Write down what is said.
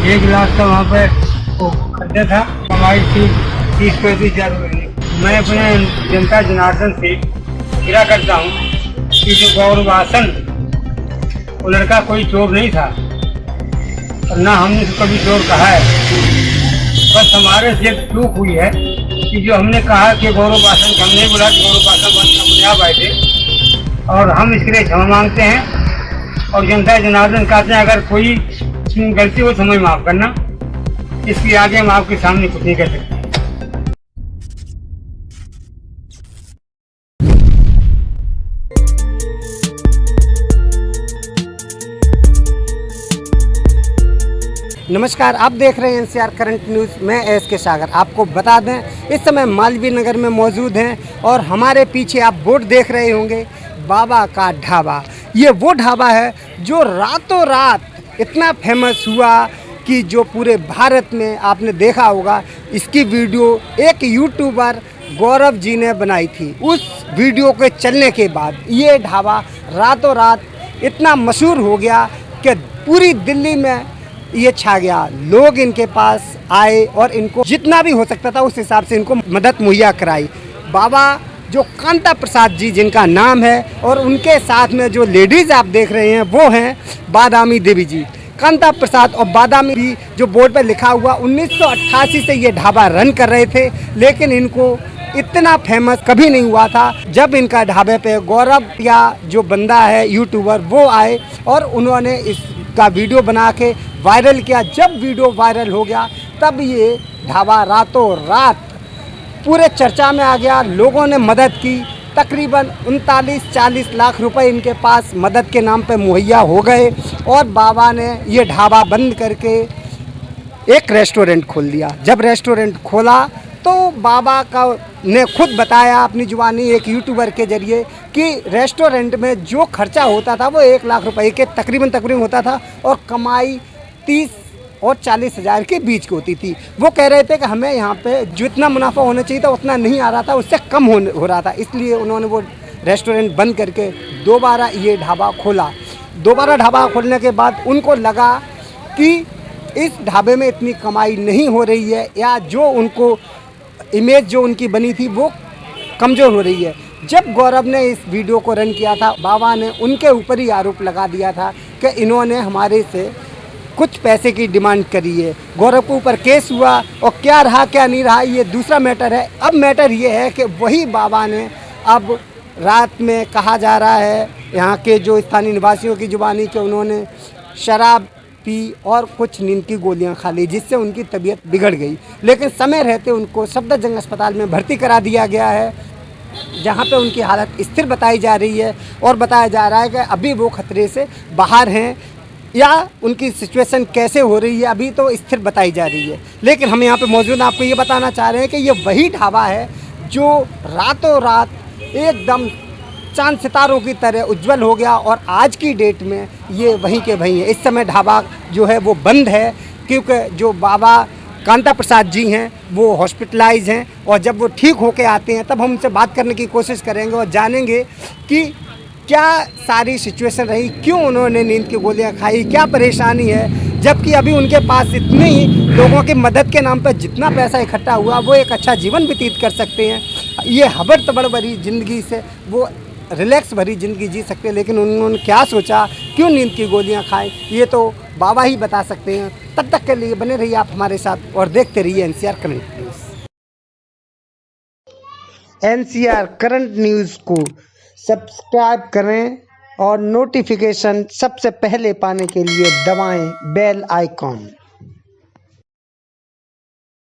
1 लाख का वहाँ पे वो खर्चा था, कमाई थी 30-35 हजार रुपये। मैं अपने जनता जनार्दन से गिरा करता हूँ कि जो गौरवासन वो लड़का कोई चोर नहीं था और ना हमने उसको कभी चोर कहा है। बस हमारे से चूक हुई है कि जो हमने कहा कि गौरवासन को हमने बोला कि गौरवासन अपने आप आए थे और हम इसके लिए क्षमा मांगते हैं। और जनता जनार्दन कहते हैं अगर कोई गलती हो तो हमें माफ़ करना, इसके आगे हम आपके सामने कुछ नहीं कर सकते। नमस्कार, आप देख रहे हैं एनसीआर करंट न्यूज़। मैं एसके सागर। आपको बता दें इस समय मालवीय नगर में मौजूद हैं और हमारे पीछे आप बोर्ड देख रहे होंगे बाबा का ढाबा। ये वो ढाबा है जो रातों रात इतना फेमस हुआ कि जो पूरे भारत में आपने देखा होगा। इसकी वीडियो एक यूट्यूबर गौरव जी ने बनाई थी। उस वीडियो के चलने के बाद ये ढाबा रातों रात इतना मशहूर हो गया कि पूरी दिल्ली में ये छा गया। लोग इनके पास आए और इनको जितना भी हो सकता था उस हिसाब से इनको मदद मुहैया कराई। बाबा जो कांता प्रसाद जी जिनका नाम है और उनके साथ में जो लेडीज़ आप देख रहे हैं वो हैं बादामी देवी जी। कांता प्रसाद और बादामी जी जो बोर्ड पर लिखा हुआ 1988 से ये ढाबा रन कर रहे थे, लेकिन इनको इतना फेमस कभी नहीं हुआ था। जब इनका ढाबे पे गौरव या जो बंदा है यूट्यूबर वो आए और उन्होंने इसका वीडियो बना के वायरल किया। जब वीडियो वायरल हो गया तब ये ढाबा रातों रात पूरे चर्चा में आ गया। लोगों ने मदद की। तकरीबन 39-40 लाख रुपए इनके पास मदद के नाम पे मुहैया हो गए और बाबा ने ये ढाबा बंद करके एक रेस्टोरेंट खोल दिया। जब रेस्टोरेंट खोला तो बाबा का ने खुद बताया अपनी जुबानी एक यूट्यूबर के जरिए कि रेस्टोरेंट में जो खर्चा होता था वो 1 लाख रुपए के तकरीबन होता था और कमाई 30 और 40 हज़ार के बीच की होती थी। वो कह रहे थे कि हमें यहाँ पे जितना मुनाफा होना चाहिए था उतना नहीं आ रहा था, उससे कम हो रहा था। इसलिए उन्होंने वो रेस्टोरेंट बंद करके दोबारा ये ढाबा खोला। दोबारा ढाबा खोलने के बाद उनको लगा कि इस ढाबे में इतनी कमाई नहीं हो रही है या जो उनको इमेज जो उनकी बनी थी वो कमज़ोर हो रही है। जब गौरव ने इस वीडियो को रन किया था, बाबा ने उनके ऊपर ही आरोप लगा दिया था कि इन्होंने हमारे से कुछ पैसे की डिमांड करी है। गौरव के ऊपर केस हुआ और क्या रहा क्या नहीं रहा ये दूसरा मैटर है। अब मैटर ये है कि वही बाबा ने अब रात में कहा जा रहा है यहाँ के जो स्थानीय निवासियों की जुबानी के उन्होंने शराब पी और कुछ नींद की गोलियां खा ली जिससे उनकी तबीयत बिगड़ गई। लेकिन समय रहते उनको सफदरजंग अस्पताल में भर्ती करा दिया गया है जहाँ पे उनकी हालत स्थिर बताई जा रही है और बताया जा रहा है कि अभी वो खतरे से बाहर हैं या उनकी सिचुएशन कैसे हो रही है अभी तो स्थिर बताई जा रही है। लेकिन हम यहाँ पे मौजूद आपको ये बताना चाह रहे हैं कि ये वही ढाबा है जो रातों रात एकदम चांद सितारों की तरह उज्जवल हो गया और आज की डेट में ये वहीं के वहीं है। इस समय ढाबा जो है वो बंद है क्योंकि जो बाबा कांता प्रसाद जी हैं वो हॉस्पिटलाइज हैं और जब वो ठीक होके आते हैं तब हम उनसे बात करने की कोशिश करेंगे और जानेंगे कि क्या सारी सिचुएशन रही, क्यों उन्होंने नींद की गोलियां खाई, क्या परेशानी है। जबकि अभी उनके पास इतने ही लोगों की मदद के नाम पर जितना पैसा इकट्ठा हुआ वो एक अच्छा जीवन व्यतीत कर सकते हैं। ये हबड़ तबड़ भरी ज़िंदगी से वो रिलैक्स भरी ज़िंदगी जी सकते हैं। लेकिन उन्होंने क्या सोचा, क्यों नींद की गोलियां खाएं, ये तो बाबा ही बता सकते हैं। तब तक के लिए बने रहिए आप हमारे साथ और देखते रहिए NCR current news. NCR current news को सब्सक्राइब करें और नोटिफिकेशन सबसे पहले पाने के लिए दबाएं बेल आइकॉन।